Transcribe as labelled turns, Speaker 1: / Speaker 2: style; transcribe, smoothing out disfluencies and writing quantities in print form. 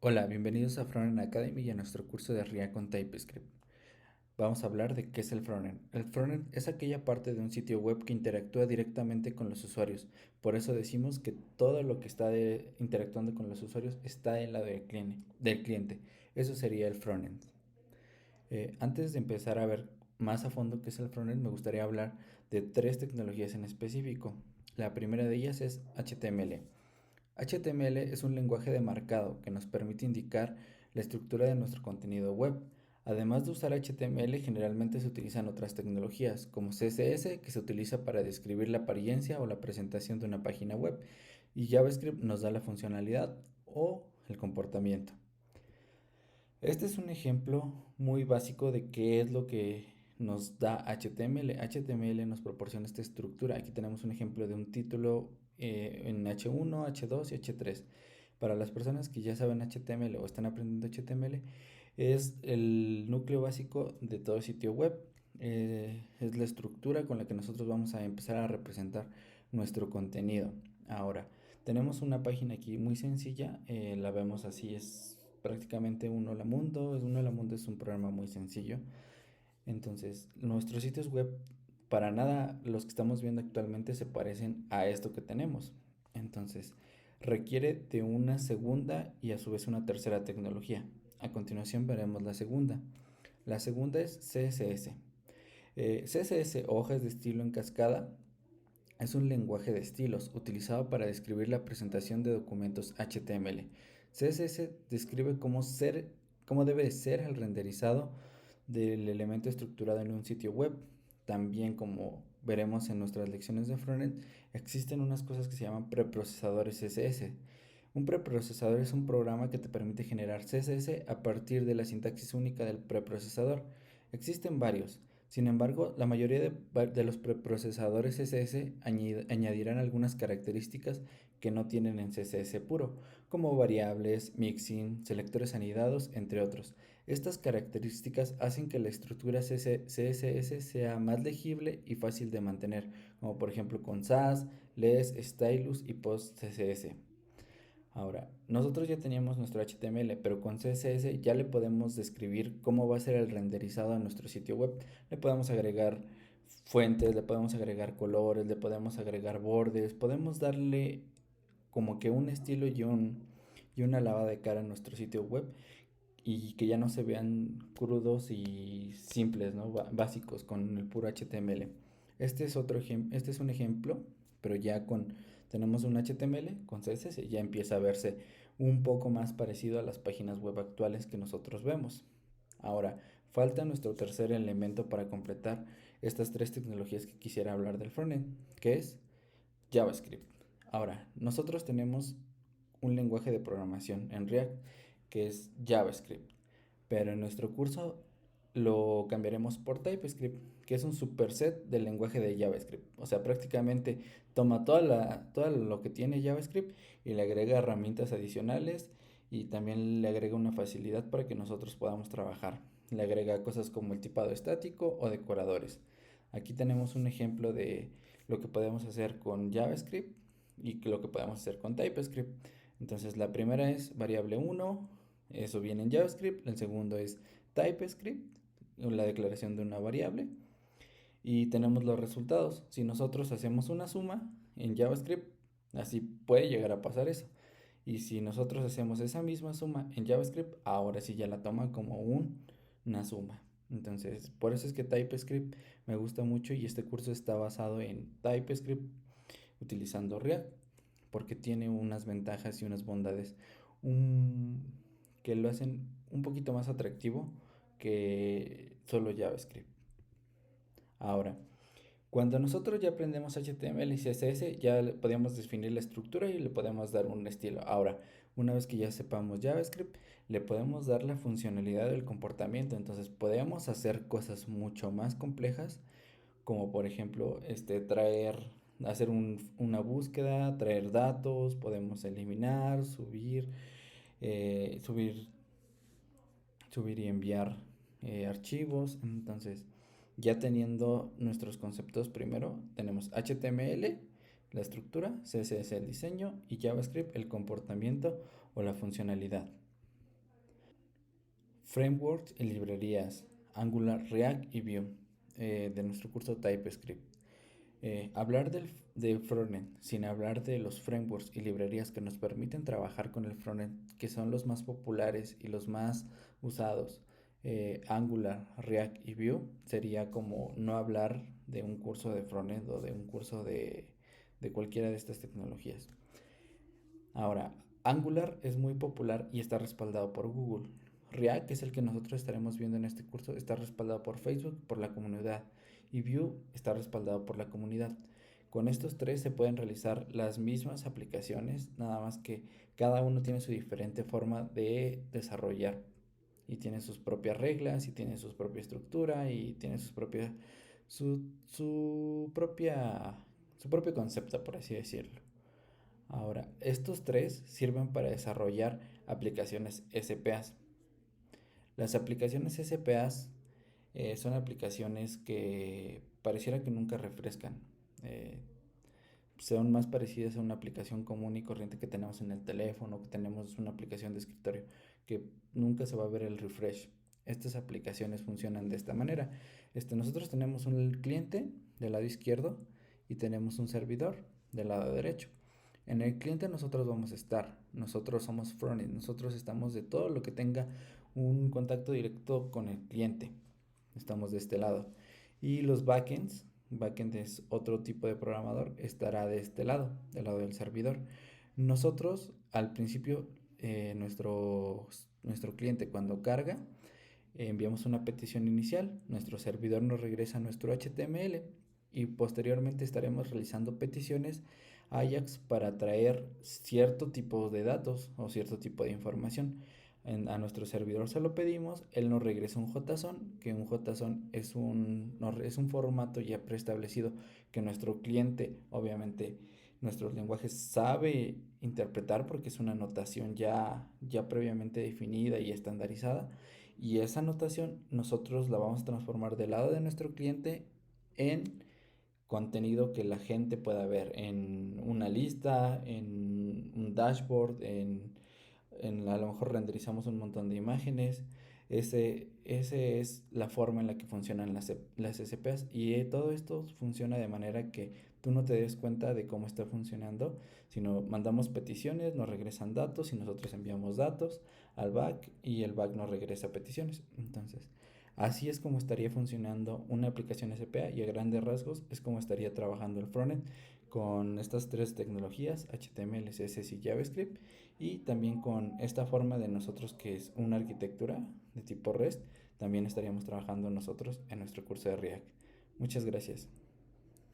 Speaker 1: Hola, bienvenidos a Frontend Academy y a nuestro curso de React con TypeScript. Vamos a hablar de qué es el frontend. El frontend es aquella parte de un sitio web que interactúa directamente con los usuarios. Por eso decimos que todo lo que está interactuando con los usuarios está en la del cliente. Eso sería el frontend. Antes de empezar a ver más a fondo qué es el frontend, me gustaría hablar de tres tecnologías en específico. La primera de ellas es HTML. HTML es un lenguaje de marcado que nos permite indicar la estructura de nuestro contenido web. Además de usar HTML, generalmente se utilizan otras tecnologías, como CSS, que se utiliza para describir la apariencia o la presentación de una página web, y JavaScript nos da la funcionalidad o el comportamiento. Este es un ejemplo muy básico de qué es lo que nos da HTML. HTML nos proporciona esta estructura. Aquí tenemos un ejemplo de un título en H1, H2 y H3. Para las personas que ya saben HTML o están aprendiendo HTML, es el núcleo básico de todo sitio web. Es la estructura con la que nosotros vamos a empezar a representar nuestro contenido. Ahora, tenemos una página aquí muy sencilla, la vemos así, es prácticamente un Hola Mundo. Un Hola Mundo es un programa muy sencillo. Entonces, nuestros sitios web, para nada los que estamos viendo actualmente se parecen a esto que tenemos. Entonces, requiere de una segunda y a su vez una tercera tecnología. A continuación veremos la segunda. La segunda es CSS. CSS o hojas de estilo en cascada es un lenguaje de estilos utilizado para describir la presentación de documentos HTML. CSS describe cómo debe ser el renderizado del elemento estructurado en un sitio web. También, como veremos en nuestras lecciones de frontend, existen unas cosas que se llaman preprocesadores CSS. Un preprocesador es un programa que te permite generar CSS a partir de la sintaxis única del preprocesador. Existen varios. Sin embargo, la mayoría de los preprocesadores CSS añadirán algunas características que no tienen en CSS puro, como variables, mixin, selectores anidados, entre otros. Estas características hacen que la estructura CSS sea más legible y fácil de mantener, como por ejemplo con Sass, Less, Stylus y Post CSS. Ahora, nosotros ya teníamos nuestro HTML, pero con CSS ya le podemos describir cómo va a ser el renderizado a nuestro sitio web. Le podemos agregar fuentes, le podemos agregar colores, le podemos agregar bordes, podemos darle como que un estilo y una lavada de cara a nuestro sitio web y que ya no se vean crudos y simples, ¿no? Básicos con el puro HTML. Este es un ejemplo, pero ya tenemos un HTML con CSS, ya empieza a verse un poco más parecido a las páginas web actuales que nosotros vemos. Ahora, falta nuestro tercer elemento para completar estas tres tecnologías que quisiera hablar del frontend, que es JavaScript. Ahora, nosotros tenemos un lenguaje de programación en React que es JavaScript, pero en nuestro curso lo cambiaremos por TypeScript, que es un superset del lenguaje de JavaScript. O sea, prácticamente toma todo lo que tiene JavaScript y le agrega herramientas adicionales y también le agrega una facilidad para que nosotros podamos trabajar. Le agrega cosas como el tipado estático o decoradores. Aquí tenemos un ejemplo de lo que podemos hacer con JavaScript y lo que podemos hacer con TypeScript. Entonces la primera es variable 1, eso viene en JavaScript. El segundo es TypeScript, la declaración de una variable. Y tenemos los resultados. Si nosotros hacemos una suma en JavaScript, así puede llegar a pasar eso. Y si nosotros hacemos esa misma suma en JavaScript, ahora sí ya la toma como una suma. Entonces, por eso es que TypeScript me gusta mucho y este curso está basado en TypeScript utilizando React, porque tiene unas ventajas y unas bondades un- que lo hacen un poquito más atractivo que solo JavaScript. Ahora, cuando nosotros ya aprendemos HTML y CSS, ya podemos definir la estructura y le podemos dar un estilo. Ahora, una vez que ya sepamos JavaScript, le podemos dar la funcionalidad del comportamiento. Entonces, podemos hacer cosas mucho más complejas, como por ejemplo, hacer una búsqueda, traer datos, podemos eliminar, eh, subir, subir y enviar archivos. Entonces, ya teniendo nuestros conceptos primero, tenemos HTML, la estructura, CSS el diseño y JavaScript el comportamiento o la funcionalidad. frameworks y librerías Angular, React y Vue de nuestro curso TypeScript. Hablar del frontend sin hablar de los frameworks y librerías que nos permiten trabajar con el frontend, que son los más populares y los más usados, Angular, React y Vue, sería como no hablar de un curso de frontend o de un curso de cualquiera de estas tecnologías. Ahora, Angular es muy popular y está respaldado por Google. React, que es el que nosotros estaremos viendo en este curso, está respaldado por Facebook, por la comunidad. Y Vue está respaldado por la comunidad. Con estos tres se pueden realizar las mismas aplicaciones, nada más que cada uno tiene su diferente forma de desarrollar. Y tiene sus propias reglas, y tiene su propia estructura, y tiene su propio concepto, por así decirlo. Ahora, estos tres sirven para desarrollar aplicaciones SPAs. Las aplicaciones SPAs son aplicaciones que pareciera que nunca refrescan. Eh, Son más parecidas a una aplicación común y corriente que tenemos en el teléfono, que tenemos una aplicación de escritorio, que nunca se va a ver el refresh. Estas aplicaciones funcionan de esta manera. Nosotros tenemos un cliente del lado izquierdo y tenemos un servidor del lado derecho. En el cliente nosotros vamos a estar, nosotros somos frontend, nosotros estamos de todo lo que tenga un contacto directo con el cliente, estamos de este lado. Y los backends, backend es otro tipo de programador, estará de este lado, del lado del servidor. Nosotros al principio, nuestro cliente cuando carga, enviamos una petición inicial, nuestro servidor nos regresa nuestro HTML y posteriormente estaremos realizando peticiones Ajax para traer cierto tipo de datos o cierto tipo de información. A nuestro servidor se lo pedimos, él nos regresa un JSON, que un JSON es un formato ya preestablecido que nuestro cliente, obviamente, nuestros lenguajes sabe interpretar porque es una notación ya previamente definida y estandarizada. Y esa notación nosotros la vamos a transformar del lado de nuestro cliente en contenido que la gente pueda ver en una lista, en un dashboard, a lo mejor renderizamos un montón de imágenes. Ese es la forma en la que funcionan las SPAs y todo esto funciona de manera que tú no te des cuenta de cómo está funcionando, sino mandamos peticiones, nos regresan datos y nosotros enviamos datos al back y el back nos regresa peticiones. Entonces, así es como estaría funcionando una aplicación SPA y a grandes rasgos es como estaría trabajando el frontend con estas tres tecnologías, HTML, CSS y JavaScript, y también con esta forma de nosotros que es una arquitectura de tipo REST, también estaríamos trabajando nosotros en nuestro curso de React. Muchas gracias.